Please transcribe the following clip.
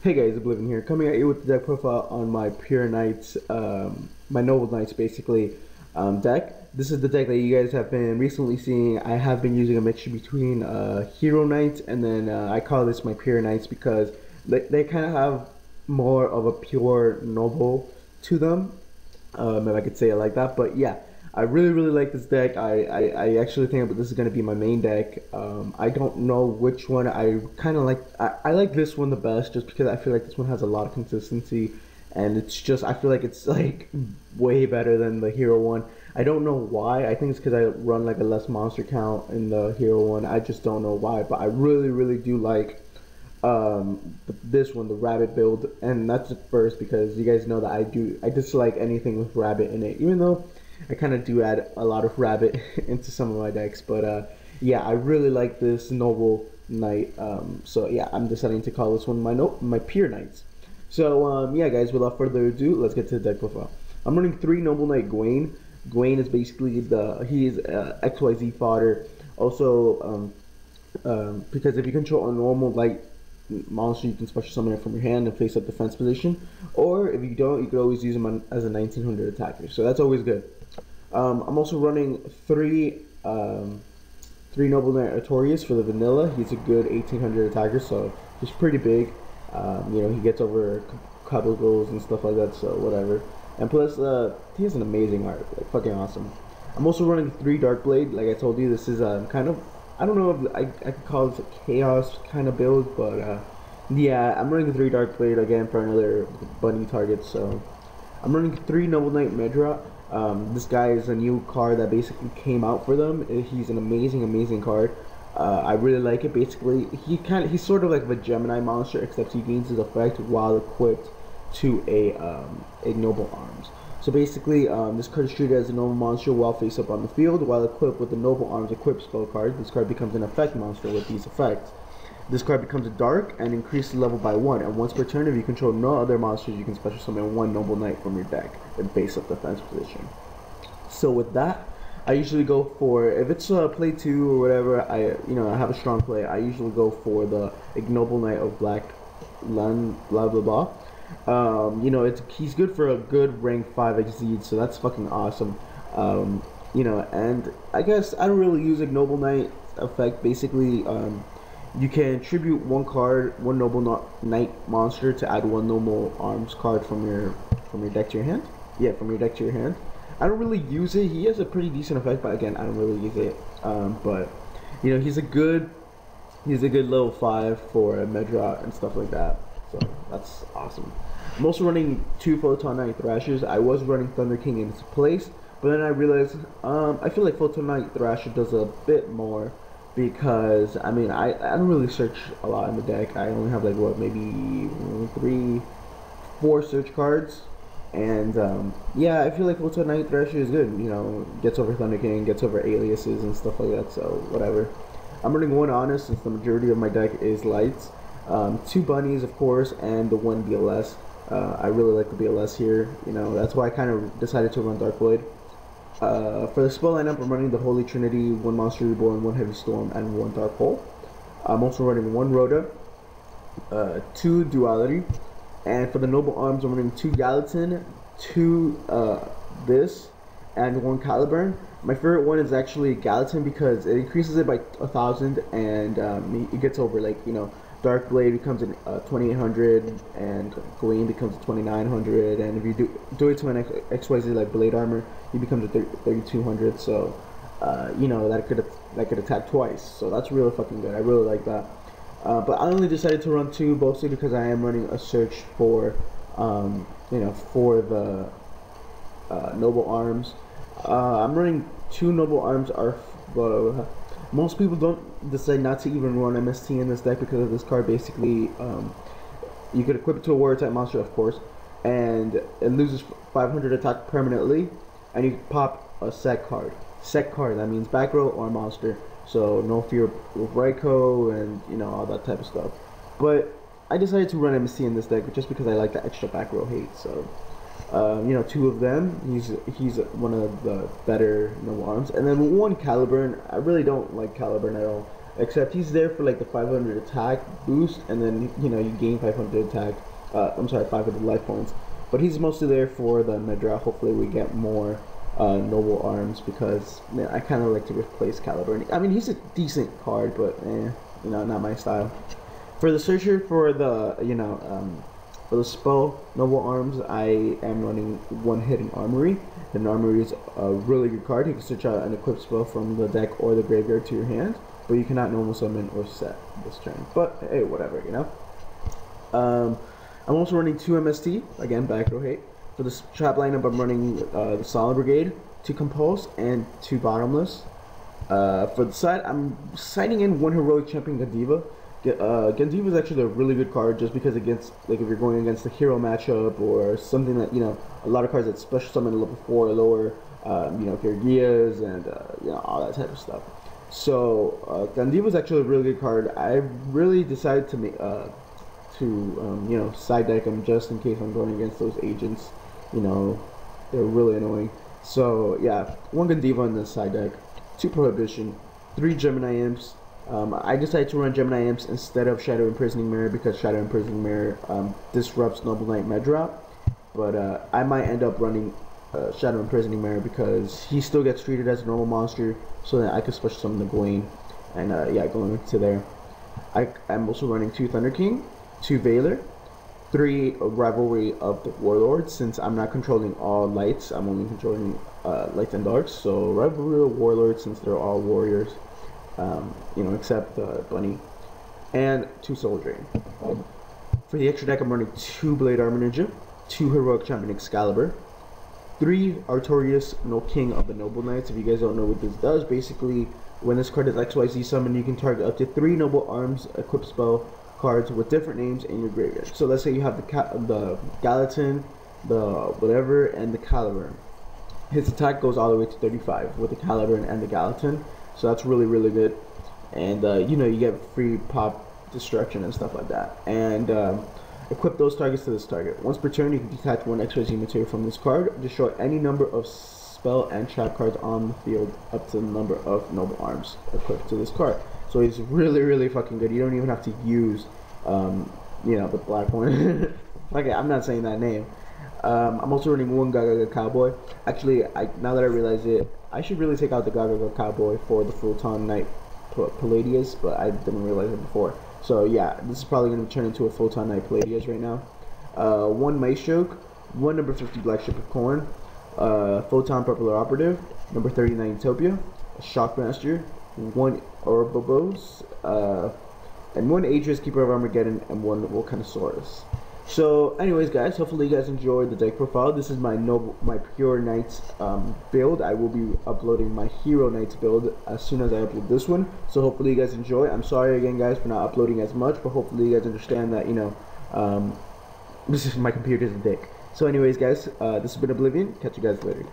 Hey guys, Oblivion here, coming at you with the deck profile on my Pure Knights, my Noble Knights basically, deck. This is the deck that you guys have been recently seeing. I have been using a mixture between Hero Knights and then I call this my Pure Knights because they kind of have more of a pure Noble to them, if I could say it like that. But yeah, I really like this deck. I actually think that this is going to be my main deck. I don't know which one. I kind of like I like this one the best just because I feel like this one has a lot of consistency, and it's just I feel like it's like way better than the Hero one. I don't know why. I think it's because I run like a less monster count in the Hero one. I just don't know why, but I really do like this one, the rabbit build, and that's at first because you guys know that I dislike anything with rabbit in it, even though I kind of do add a lot of rabbit into some of my decks. But yeah, I really like this noble knight. So yeah, I'm deciding to call this one my Pure Knights. So yeah, guys, without further ado, let's get to the deck profile. I'm running three Noble Knight Gwaine. Gwaine is basically he is XYZ fodder. Also, because if you control a normal light monster, you can special summon it from your hand and face up defense position. Or if you don't, you could always use him as a 1900 attacker. So that's always good. I'm also running three Noble Knight Artorias for the vanilla. He's a good 1800 attacker, so he's pretty big. He gets over couple goals and stuff like that, so whatever. And plus, he has an amazing art, like fucking awesome. I'm also running three Darkblade. Like I told you, this is kind of, I don't know if I could call this a chaos kind of build, but yeah, I'm running three Darkblade again for another bunny target. So I'm running three Noble Knight Medra. This guy is a new card that basically came out for them. He's an amazing card. I really like it. Basically, he's sort of like a Gemini monster, except he gains his effect while equipped to a Noble Arms. So basically, this card is treated as a normal monster while face up on the field. While equipped with the Noble Arms equipped spell card, this card becomes an effect monster with these effects. This card becomes a dark and increases level by 1. And once per turn, if you control no other monsters, you can special summon one Noble Knight from your deck in face up defense position. So with that, I usually go for, if it's play 2 or whatever, I have a strong play. I usually go for the Ignoble Knight of Black Land, blah blah blah. He's good for a good rank 5 exceed, so that's fucking awesome. And I guess I don't really use Ignoble Knight effect. Basically, you can tribute one card, one Noble Knight monster to add one Noble Arms card from your deck to your hand. Yeah, from your deck to your hand. I don't really use it. He has a pretty decent effect, but again, I don't really use it. But he's a good level 5 for a Medra and stuff like that. So that's awesome. I'm also running two Photon Knight Thrashers. I was running Thunder King in its place, but then I realized I feel like Photon Knight Thrasher does a bit more because I don't really search a lot in the deck. I only have like what, maybe 3, 4 search cards. And yeah, I feel like Photon Knight Thrasher is good. Gets over Thunder King, gets over aliases and stuff like that. So whatever. I'm running one Honest since the majority of my deck is lights. Two bunnies, of course, and the one BLS. I really like the BLS here. That's why I kind of decided to run Darkblade. For the spell lineup, I'm running the Holy Trinity, one Monster Reborn, one Heavy Storm, and one Dark Hole. I'm also running one Rhoda, two Duality, and for the Noble Arms, I'm running two Gallatin, two this, and one Caliburn. My favorite one is actually Gallatin because it increases it by 1,000, and it gets over Darkblade becomes a 2800, and Gwaine becomes a 2900, and if you do it to an XYZ like Blade Armor, he becomes a 3200. So, that could attack twice. So that's really fucking good. I really like that. But I only decided to run two, mostly because I am running a search for, for the Noble Arms. I'm running two Noble Arms. Most people don't decide not to even run MST in this deck because of this card. Basically, you could equip it to a warrior type monster, of course, and it loses 500 attack permanently, and you pop a set card. Set card, that means back row or monster. So no fear with Raikou and all that type of stuff. But I decided to run MST in this deck just because I like the extra back row hate. So two of them. He's one of the better Noble Arms, and then one Caliburn. I really don't like Caliburn at all. except he's there for like the 500 attack boost, and then you know you gain 500 attack. I'm sorry, 500 life points. But he's mostly there for the mid draft. Hopefully, we get more noble arms because man, I kind of like to replace Caliburn. I mean, he's a decent card, but you know, not my style. For the searcher for the for the spell noble arms, I am running one hidden armory. And armory is a really good card. You can search out an equipped spell from the deck or the graveyard to your hand, but you cannot normal summon or set this turn. But hey, whatever, you know. I'm also running 2 MST, again, back row hate. For the trap lineup, I'm running the Solid Brigade, 2 Compulse, and 2 Bottomless. For the side, I'm siding in 1 Heroic Champion Gandiva. Gandiva is actually a really good card just because against, like if you're going against a hero matchup or something that, you know, a lot of cards that special summon level 4 or lower, you know, Kirgias and, you know, all that type of stuff. So, Gandiva is actually a really good card. I really decided to make, you know, side deck them just in case I'm going against those agents. You know, they're really annoying. So yeah, 1 Gandiva in the side deck, 2 Prohibition, 3 Gemini Imps. I decided to run Gemini Imps instead of Shadow Imprisoning Mirror because Shadow Imprisoning Mirror disrupts Noble Knight med drop. But I might end up running Shadow Imprisoning Mirror because he still gets treated as a normal monster, so that I could special summon the Gwaine. And yeah, going to there. I'm also running 2 Thunder King, 2 Veiler, 3 Rivalry of the Warlords. Since I'm not controlling all lights, I'm only controlling lights and darks. So Rivalry of Warlords, since they're all warriors, you know, except Bunny, and 2 Soul Drain. For the extra deck, I'm running 2 Blade Armor Ninja, 2 Heroic Champion Excalibur, 3 Artorias, no King of the Noble Knights. If you guys don't know what this does, basically when this card is XYZ summoned, you can target up to 3 Noble Arms equipped spell cards with different names in your graveyard. So let's say you have the Gallatin, the whatever, and the Caliburn. His attack goes all the way to 35 with the Caliburn and the Gallatin. So that's really, really good. And you know, you get free pop destruction and stuff like that. And equip those targets to this target. Once per turn, you can detach 1 XYZ material from this card. Destroy any number of spell and trap cards on the field up to the number of noble arms equipped to this card. So he's really, really fucking good. You don't even have to use, you know, the black one. Okay, I'm not saying that name. I'm also running 1 Gaga Cowboy. Actually, now that I realize it, I should really take out the Gaga Cowboy for the Photon Knight Palladius, but I didn't realize it before. So yeah, this is probably going to turn into a Photon Knight Palladius right now. 1 Maestroke, 1 number 50 Black Ship of Corn, Photon Purple Operative, number 39 Utopia, Shockmaster, 1 Orbobos, and 1 Aegis Keeper of Armageddon, and 1 Volcanosaurus. So anyways guys, hopefully you guys enjoyed the deck profile. This is my pure Knights build. I will be uploading my Hero Knights build as soon as I upload this one. So hopefully you guys enjoy. I'm sorry again guys for not uploading as much, but hopefully you guys understand that, you know, this is my computer's a dick. So anyways guys, this has been Oblivion. Catch you guys later.